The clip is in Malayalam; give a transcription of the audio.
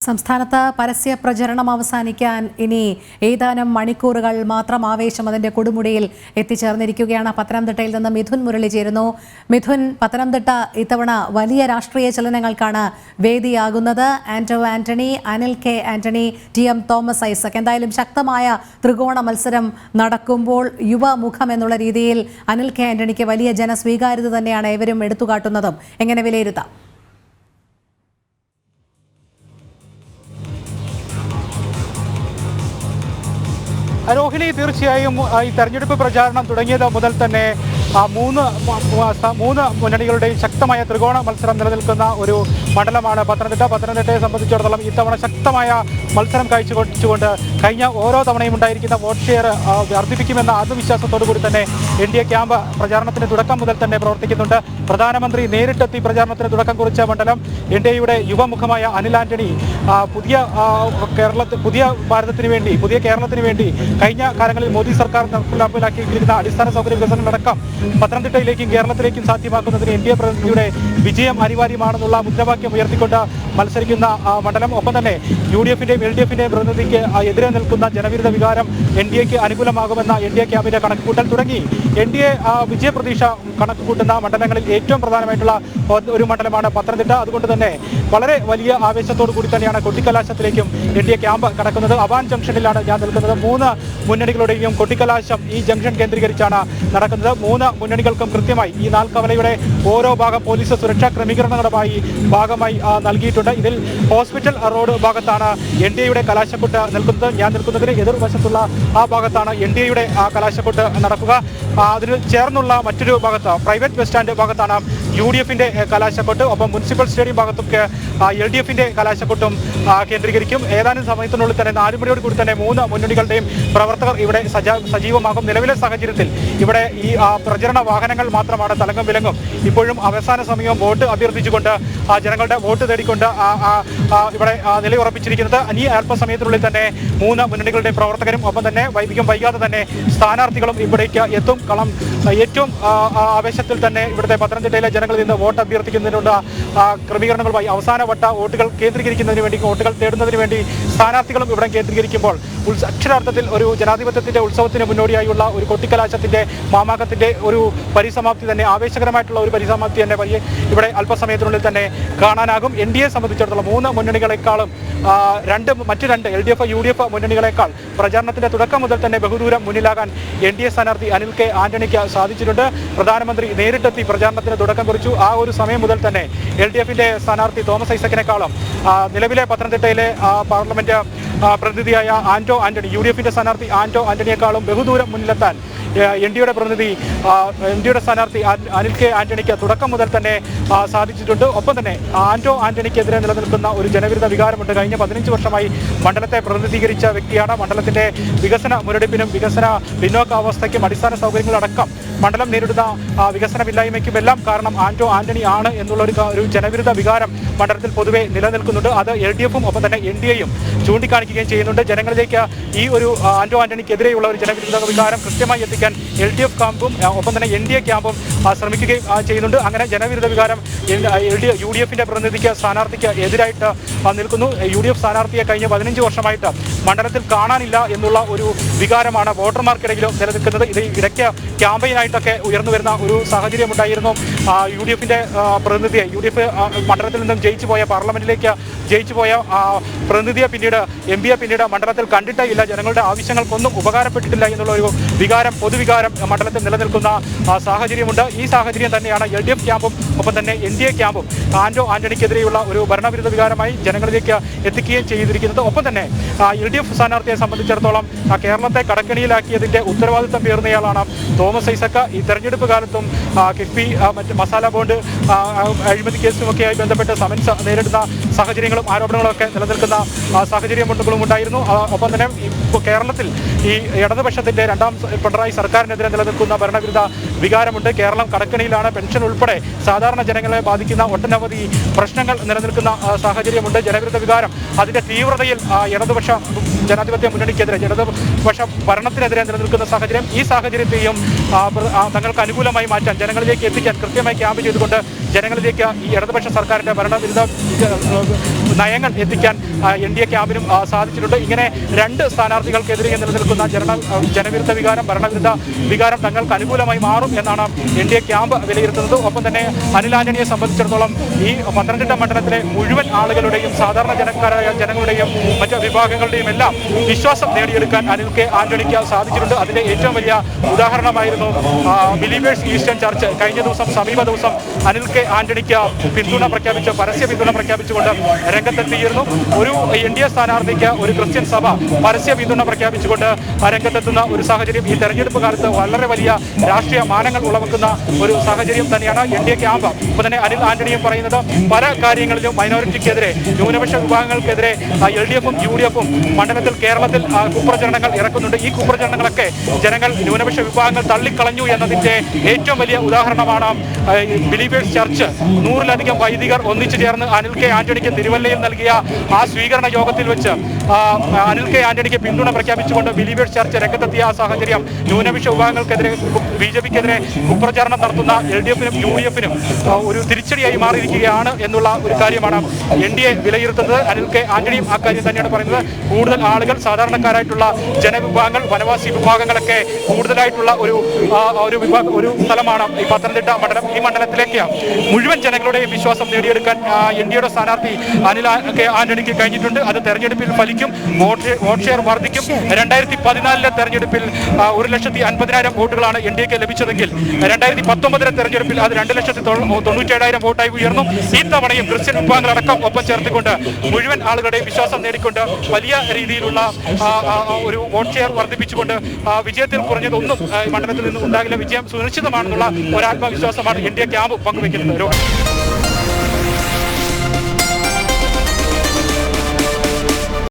സംസ്ഥാനത്ത് പരസ്യ പ്രചരണം അവസാനിക്കാൻ ഇനി ഏതാനും മണിക്കൂറുകൾ മാത്രം. ആവേശം അതിന്റെ കൊടുമുടിയിൽ എത്തിച്ചേർന്നിരിക്കുകയാണ്. പത്തനംതിട്ടയിൽ നിന്ന് മിഥുൻ മുരളി ചേരുന്നു. മിഥുൻ, പത്തനംതിട്ട ഇത്തവണ വലിയ രാഷ്ട്രീയ ചലനങ്ങൾക്കാണ് വേദിയാകുന്നത്. Anto Antony, Anil K Antony, T M. തോമസ് ഐസക്. എന്തായാലും ശക്തമായ ത്രികോണ മത്സരം നടക്കുമ്പോൾ യുവമുഖം എന്നുള്ള രീതിയിൽ അനിൽ കെ ആന്റണിക്ക് വലിയ ജനസ്വീകാര്യത തന്നെയാണ് ഇവരും എടുത്തുകാട്ടുന്നതും. എങ്ങനെ വിലയിരുത്താം? രോഹിണി, തീർച്ചയായും ഈ തെരഞ്ഞെടുപ്പ് പ്രചാരണം തുടങ്ങിയത് മുതൽ തന്നെ മൂന്ന് മുന്നണികളുടെയും ശക്തമായ ത്രികോണ മത്സരം നിലനിൽക്കുന്ന ഒരു മണ്ഡലമാണ് പത്തനംതിട്ട. പത്തനംതിട്ടയെ സംബന്ധിച്ചിടത്തോളം ഇത്തവണ ശക്തമായ മത്സരം കാഴ്ചവെച്ചുകൊണ്ട് കഴിഞ്ഞ ഓരോ തവണയും ഉണ്ടായിരിക്കുന്ന വോട്ട് ഷെയർ വർദ്ധിപ്പിക്കുമെന്ന ആത്മവിശ്വാസത്തോടു കൂടി തന്നെ എൻ.ഡി.എ ക്യാമ്പ് പ്രചാരണത്തിന് തുടക്കം മുതൽ തന്നെ പ്രവർത്തിക്കുന്നുണ്ട്. പ്രധാനമന്ത്രി നേരിട്ടെത്തി പ്രചാരണത്തിന് തുടക്കം കുറിച്ച മണ്ഡലം. എൻ.ഡി.എയുടെ യുവമുഖമായ അനിൽ ആന്റണി പുതിയ ഭാരതത്തിന് വേണ്ടി, പുതിയ കേരളത്തിന് വേണ്ടി കഴിഞ്ഞ കാലങ്ങളിൽ മോദി സർക്കാർ നടപ്പിലാക്കിയിരിക്കുന്ന അടിസ്ഥാന സൗകര്യ വികസനങ്ങളടക്കം പത്തനംതിട്ടയിലേക്കും കേരളത്തിലേക്കും സാധ്യമാക്കുന്നതിന് എൻ.ഡി.എ പ്രതിനിധിയുടെ വിജയം അനിവാര്യമാണെന്നുള്ള മുദ്രാവാക്യം ഉയർത്തിക്കൊണ്ട് മത്സരിക്കുന്ന മണ്ഡലം. ഒപ്പം തന്നെ യു.ഡി.എഫിന്റെയും എൽ.ഡി.എഫിന്റെയും പ്രതിനിധിക്ക് എതിരെ നിൽക്കുന്ന ജനവിരുദ്ധ വികാരം എൻ.ഡി.എക്ക് അനുകൂലമാകുമെന്ന എൻ.ഡി.എ ക്യാമ്പിന്റെ കണക്കുകൂട്ടൽ തുടങ്ങി. എൻ.ഡി.എ വിജയപ്രതീക്ഷ കണക്കുകൂട്ടുന്ന മണ്ഡലങ്ങളിൽ ഏറ്റവും പ്രധാനമായിട്ടുള്ള ഒരു മണ്ഡലമാണ് പത്തനംതിട്ട. അതുകൊണ്ട് തന്നെ വളരെ വലിയ ആവേശത്തോടു കൂടി തന്നെയാണ് കൊട്ടിക്കലാശത്തിലേക്കും എൻ.ഡി.എ ക്യാമ്പ് കടക്കുന്നത്. അവാൻ ജംഗ്ഷനിലാണ് ഞാൻ നിൽക്കുന്നത്. മൂന്ന് മുന്നണികളുടെയും കൊട്ടിക്കലാശം ഈ ജംഗ്ഷൻ കേന്ദ്രീകരിച്ചാണ് നടക്കുന്നത്. മൂന്ന് മുന്നണികൾക്കും കൃത്യമായി ഈ നാൽക്കവലയുടെ ഓരോ ഭാഗം പോലീസ് സുരക്ഷാ ക്രമീകരണങ്ങളുടെ ഭാഗമായി നൽകിയിട്ടുണ്ട്. ഇതിൽ ഹോസ്പിറ്റൽ റോഡ് ഭാഗത്താണ് എൻ.ഡി.എയുടെ കലാശക്കൊട്ട് നിൽക്കുന്നത്. ഞാൻ നിൽക്കുന്നതിന് എതിർവശത്തുള്ള ആ ഭാഗത്താണ് എൻ.ഡി.എയുടെ കലാശക്കൊട്ട് നടക്കുക. അതിന് ചേർന്നുള്ള മറ്റൊരു ഭാഗത്ത് പ്രൈവറ്റ് ബസ് സ്റ്റാൻഡ് ഭാഗത്താണ് യു.ഡി.എഫിന്റെ കലാശക്കൊട്ട്. ഒപ്പം മുനിസിപ്പൽ സ്റ്റേഡിയം ഭാഗത്തൊക്കെ എൽ.ഡി.എഫിന്റെ കലാശക്കൊട്ടും കേന്ദ്രീകരിക്കും. ഏതാനും സമയത്തിനുള്ളിൽ തന്നെ 4 മണിയോട് കൂടി തന്നെ മൂന്ന് മുന്നണികളുടെയും പ്രവർത്തകർ ഇവിടെ സജീവമാകും. നിലവിലെ സാഹചര്യത്തിൽ ഇവിടെ ഈ പ്രചരണ വാഹനങ്ങൾ മാത്രമാണ് തലങ്ങും വിലങ്ങും. ഇപ്പോഴും അവസാന സമയവും വോട്ട് അഭ്യർത്ഥിച്ചുകൊണ്ട് ജനങ്ങളുടെ വോട്ട് തേടിക്കൊണ്ട് ഇവിടെ നിലയുറപ്പിച്ചിരിക്കുന്നത്. ഈ അല്പസമയത്തിനുള്ളിൽ തന്നെ മൂന്ന് മുന്നണികളുടെയും പ്രവർത്തകരും ഒപ്പം തന്നെ വൈകാതെ തന്നെ സ്ഥാനാർത്ഥികളും ഇവിടേക്ക് എത്തും. ഏറ്റവും ആവേശത്തിൽ തന്നെ ഇവിടുത്തെ പത്തനംതിട്ടയിലെ ജനങ്ങളിൽ നിന്ന് വോട്ട് അഭ്യർത്ഥിക്കുന്നതിനുള്ള ക്രമീകരണങ്ങളുമായി അവസാനവട്ട വോട്ടുകൾ കേന്ദ്രീകരിക്കുന്നതിന് വേണ്ടി, വോട്ടുകൾ തേടുന്നതിന് വേണ്ടി സ്ഥാനാർത്ഥികളും ഇവിടെ കേന്ദ്രീകരിക്കുമ്പോൾ അക്ഷരാർത്ഥത്തിൽ ഒരു ജനാധിപത്യത്തിന്റെ ഉത്സവത്തിന് മുന്നോടിയായുള്ള ഒരു കൊട്ടിക്കലാശത്തിന്റെ മാമാകത്തിന്റെ ഒരു പരിസമാപ്തി തന്നെ, ആവേശകരമായിട്ടുള്ള ഒരു പരിസമാപ്തി തന്നെ ഇവിടെ അല്പസമയത്തിനുള്ളിൽ തന്നെ കാണാനാകും. എൻ.ഡി.എ സംബന്ധിച്ചിടത്തോളം മൂന്ന് മുന്നണികളെക്കാളും മറ്റ് രണ്ട് എൽ.ഡി.എഫ്, യു.ഡി.എഫ് മുന്നണികളെക്കാൾ പ്രചാരണത്തിന്റെ തുടക്കം മുതൽ തന്നെ ബഹുദൂരം മുന്നിലാകാൻ എൻ.ഡി.എ സ്ഥാനാർത്ഥി അനിൽ കെ ആന്റണിക്ക് സാധിച്ചിട്ടുണ്ട്. പ്രധാനമന്ത്രി നേരിട്ടെത്തി പ്രചാരണത്തിന് തുടക്കം കുറിച്ചു. ആ ഒരു സമയം മുതൽ തന്നെ എൽ.ഡി.എഫിന്റെ സ്ഥാനാർത്ഥി തോമസ് ഐസക്കിനെക്കാളും നിലവിലെ പത്തനംതിട്ടയിലെ പാർലമെന്റ് പ്രതിനിധിയായ ആന്റോ ആന്റണി, യു.ഡി.എഫിന്റെ സ്ഥാനാർത്ഥി ആന്റോ ആന്റണിയെക്കാളും ബഹുദൂരം മുന്നിലെത്താൻ എൻ.ഡി.എയുടെ സ്ഥാനാർത്ഥി അനിൽ കെ ആന്റണിക്ക് തുടക്കം മുതൽ തന്നെ സാധിച്ചിട്ടുണ്ട്. ഒപ്പം തന്നെ ആന്റോ ആന്റണിക്കെതിരെ നിലനിൽക്കുന്ന ഒരു ജനവിരുദ്ധ വികാരമുണ്ട്. കഴിഞ്ഞ 15 വർഷമായി മണ്ഡലത്തെ പ്രതിനിധീകരിച്ച വ്യക്തിയാണ്. മണ്ഡലത്തിന്റെ വികസന മുരടിപ്പിനും വികസന പിന്നോക്കാവസ്ഥയ്ക്കും അടിസ്ഥാന സൗകര്യങ്ങളടക്കം മണ്ഡലം നേരിടുന്ന വികസനമില്ലായ്മയ്ക്കും എല്ലാം കാരണം ആന്റോ ആന്റണി ആണ് എന്നുള്ള ഒരു ജനവിരുദ്ധ വികാരം മണ്ഡലത്തിൽ പൊതുവെ നിലനിൽക്കുന്നുണ്ട്. അത് എൽ.ഡി.എഫും ഒപ്പം തന്നെ എൻ.ഡി.എയും ചൂണ്ടിക്കാണിക്കുകയും ചെയ്യുന്നുണ്ട്. ജനങ്ങളിലേക്ക് ഈ ഒരു ആന്റോ ആന്റണിക്കെതിരെയുള്ള ഒരു ജനവിരുദ്ധ വികാരം കൃത്യമായി എത്തിക്കാൻ എൽ.ഡി.എഫ് ക്യാമ്പും ഒപ്പം തന്നെ എൻ.ഡി.എ ക്യാമ്പും ശ്രമിക്കുകയും ചെയ്യുന്നുണ്ട്. അങ്ങനെ ജനവിരുദ്ധ വികാരം യു.ഡി.എഫിന്റെ പ്രതിനിധിക്ക്, സ്ഥാനാർത്ഥിക്ക് എതിരായിട്ട് നിൽക്കുന്നു. യു.ഡി.എഫ് സ്ഥാനാർത്ഥിയെ കഴിഞ്ഞ 15 വർഷമായിട്ട് മണ്ഡലത്തിൽ കാണാനില്ല എന്നുള്ള ഒരു വികാരമാണ് വോട്ടർമാർക്കിടയിലും നിലനിൽക്കുന്നത്. ഇത് ഇടയ്ക്ക് ക്യാമ്പയിനായിട്ടൊക്കെ ഉയർന്നു വരുന്ന ഒരു സാഹചര്യമുണ്ടായിരുന്നു. യു.ഡി.എഫിന്റെ പ്രതിനിധിയെ, യു.ഡി.എഫ് മണ്ഡലത്തിൽ നിന്നും പാർലമെന്റിലേക്ക് ജയിച്ചു പോയ പ്രതിനിധിയെ എം.പിയെ പിന്നീട് മണ്ഡലത്തിൽ കണ്ടിട്ടേ ഇല്ല. ജനങ്ങളുടെ ആവശ്യങ്ങൾക്കൊന്നും ഉപകാരപ്പെട്ടിട്ടില്ല എന്നുള്ള ഒരു പൊതുവികാരം മണ്ഡലത്തിൽ നിലനിൽക്കുന്ന സാഹചര്യമുണ്ട്. ഈ സാഹചര്യം തന്നെയാണ് എൽ.ഡി.എഫ് ക്യാമ്പും ഒപ്പം തന്നെ എൻ.ഡി.എ ക്യാമ്പും ആന്റോ ആന്റണിക്കെതിരെയുള്ള ഒരു ഭരണവിരുദ്ധ വികാരമായി ജനങ്ങളിലേക്ക് എത്തിക്കുകയും ചെയ്തിരിക്കുന്നത്. ഒപ്പം തന്നെ എൽ.ഡി.എഫ് സ്ഥാനാർത്ഥിയെ സംബന്ധിച്ചിടത്തോളം കേരളത്തെ കടക്കെണിയിലാക്കിയതിന്റെ ഉത്തരവാദിത്തം പേറുന്നയാളാണ് തോമസ് ഐസക്. ഈ തെരഞ്ഞെടുപ്പ് കാലത്തും കിഫ്ബി, മറ്റ് മസാല ബോണ്ട് അഴിമതി കേസുമൊക്കെയായി ബന്ധപ്പെട്ട് സമൻസ് നേരിടുന്ന സാഹചര്യങ്ങളും ആരോപണങ്ങളും ഒക്കെ നിലനിൽക്കുന്ന സാഹചര്യങ്ങളും ഉണ്ടായിരുന്നു. ഒപ്പം തന്നെ ഇപ്പോൾ കേരളത്തിൽ ഈ ഇടതുപക്ഷത്തിന്റെ രണ്ടാം പിണറായി സർക്കാരിനെതിരെ നിലനിൽക്കുന്ന ഭരണവിരുദ്ധ വികാരമുണ്ട്. കേരളം കടക്കെണിയിലാണ്. പെൻഷൻ ഉൾപ്പെടെ സാധാരണ ജനങ്ങളെ ബാധിക്കുന്ന ഒട്ടനവധി പ്രശ്നങ്ങൾ നിലനിൽക്കുന്ന സാഹചര്യമുണ്ട്. ജനവിരുദ്ധ വികാരം അതിന്റെ തീവ്രതയിൽ ഇടതുപക്ഷ ജനാധിപത്യ മുന്നണിക്കെതിരെ, ഇടതുപക്ഷ ഭരണത്തിനെതിരെ നിലനിൽക്കുന്ന സാഹചര്യം. ഈ സാഹചര്യത്തെയും തങ്ങൾക്ക് അനുകൂലമായി മാറ്റാൻ, ജനങ്ങളിലേക്ക് എത്തിക്കാൻ കൃത്യമായി ക്യാമ്പ് ചെയ്തുകൊണ്ട് ജനങ്ങളിലേക്ക് ഈ ഇടതുപക്ഷ സർക്കാരിൻ്റെ ഭരണവിരുദ്ധ നയങ്ങൾ എത്തിക്കാൻ NDA ക്യാമ്പിനും സാധിച്ചിട്ടുണ്ട്. ഇങ്ങനെ രണ്ട് സ്ഥാനാർത്ഥികൾക്കെതിരെ നിലനിൽക്കുന്ന ജനവിരുദ്ധ വികാരം, ഭരണവിരുദ്ധ വികാരം തങ്ങൾക്ക് അനുകൂലമായി മാറും എന്നാണ് NDA ക്യാമ്പ് വിലയിരുത്തുന്നത്. ഒപ്പം തന്നെ അനിൽ ആന്റണിയെ സംബന്ധിച്ചിടത്തോളം ഈ പത്തനംതിട്ട മണ്ഡലത്തിലെ മുഴുവൻ ആളുകളുടെയും, സാധാരണ ജനങ്ങളുടെയും മറ്റ് വിഭാഗങ്ങളുടെയും എല്ലാം വിശ്വാസം നേടിയെടുക്കാൻ അനിൽ കെ ആന്റണിക്ക് സാധിച്ചിട്ടുണ്ട്. അതിന്റെ ഏറ്റവും വലിയ ഉദാഹരണമായിരുന്നു ബിലീവേഴ്സ് ഈസ്റ്റേൺ ചർച്ച്. കഴിഞ്ഞ ദിവസം, സമീപ ദിവസം അനിൽ കെ ആന്റണിക്ക് പിന്തുണ പ്രഖ്യാപിച്ച്, പരസ്യ പിന്തുണ പ്രഖ്യാപിച്ചുകൊണ്ട് രംഗത്തെത്തിയിരുന്നു. ഒരു NDA സ്ഥാനാർത്ഥിക്ക് ഒരു ക്രിസ്ത്യൻ സഭ പരസ്യ പിന്തുണ പ്രഖ്യാപിച്ചുകൊണ്ട് രംഗത്തെത്തുന്ന ഒരു സാഹചര്യം ഈ തെരഞ്ഞെടുപ്പ് കാലത്ത് വളരെ വലിയ രാഷ്ട്രീയ മാനങ്ങൾ ഉളവാക്കുന്ന ഒരു സാഹചര്യം തന്നെയാണ് NDA ക്യാമ്പ്. ഇപ്പോൾ തന്നെ അനിൽ ആന്റണിയും പറയുന്നത് പല കാര്യങ്ങളിലും മൈനോറിറ്റിക്കെതിരെ, ന്യൂനപക്ഷ വിഭാഗങ്ങൾക്കെതിരെ LDF-ഉം UDF-ഉം മണ്ഡലത്തിൽ, കേരളത്തിൽ കുപ്രചരണങ്ങൾ ഇറക്കുന്നുണ്ട്. ഈ കുപ്രചരണങ്ങളൊക്കെ ജനങ്ങൾ, ന്യൂനപക്ഷ വിഭാഗങ്ങൾ തള്ളിക്കളഞ്ഞു എന്നതിന്റെ ഏറ്റവും വലിയ ഉദാഹരണമാണ് ബിലീവേഴ്സ് ചർച്ച്. 100-ലധികം വൈദികർ ഒന്നിച്ചു ചേർന്ന് അനിൽ കെ ആന്റണിക്ക് തിരുവല്ലയിൽ നൽകിയ ആ സ്വീകരണ യോഗത്തിൽ വെച്ച് അനിൽ കെ ആന്റണിക്ക് പിന്തുണ പ്രഖ്യാപിച്ചുകൊണ്ട് ബിലീവേഴ്സ് ചർച്ച് രംഗത്തെത്തിയ ആ സാഹചര്യം ന്യൂനപക്ഷ വിഭാഗങ്ങൾക്കെതിരെ, BJP-ക്കെതിരെ കുപ്രചാരണം നടത്തുന്ന LDF-നും UDF-നും ഒരു തിരിച്ചടിയായി മാറിയിരിക്കുകയാണ് എന്നുള്ള ഒരു കാര്യമാണ് NDA വിലയിരുത്തുന്നത്. അനിൽ കെ ആന്റണിയും ആ കാര്യം തന്നെയാണ് പറയുന്നത്. കൂടുതൽ ആളുകൾ, സാധാരണക്കാരായിട്ടുള്ള ജനവിഭാഗങ്ങൾ, വനവാസി വിഭാഗങ്ങളൊക്കെ കൂടുതലായിട്ടുള്ള ഒരു സ്ഥലമാണ് ഈ പത്തനംതിട്ട മണ്ഡലം. ഈ മണ്ഡലത്തിലേക്ക് മുഴുവൻ ജനങ്ങളുടെയും വിശ്വാസം നേടിയെടുക്കാൻ NDAയുടെ സ്ഥാനാർത്ഥി അനിൽ കെ ആന്റണിക്ക് കഴിഞ്ഞിട്ടുണ്ട്. അത് തെരഞ്ഞെടുപ്പിൽ ഫലിക്കും, വോട്ട് ഷെയർ വർദ്ധിക്കും. 2014-ലെ തെരഞ്ഞെടുപ്പിൽ 1,50,000 വോട്ടുകളാണ് NDAക്ക് ലഭിച്ചതെങ്കിൽ 2019-ലെ തെരഞ്ഞെടുപ്പിൽ അത് 2,97,000 വോട്ടായി ഉയർന്നു. ഈ തവണയും ക്രിസ്ത്യൻ വിഭാഗങ്ങളടക്കം ഒപ്പം ചേർത്തുകൊണ്ട് മുഴുവൻ ആളുകളുടെയും വിശ്വാസം നേടിക്കൊണ്ട് വലിയ രീതിയിലുള്ള ഒരു വോട്ട് ഷെയർ വർദ്ധിപ്പിച്ചുകൊണ്ട് വിജയത്തിൽ കുറഞ്ഞതൊന്നും മണ്ഡലത്തിൽ നിന്ന് ഉണ്ടാകില്ല, വിജയം സുനിശ്ചിതമാണെന്നുള്ള ഒരു ആത്മവിശ്വാസമാണ് NDA ക്യാമ്പ് പങ്കുവയ്ക്കുന്നത്.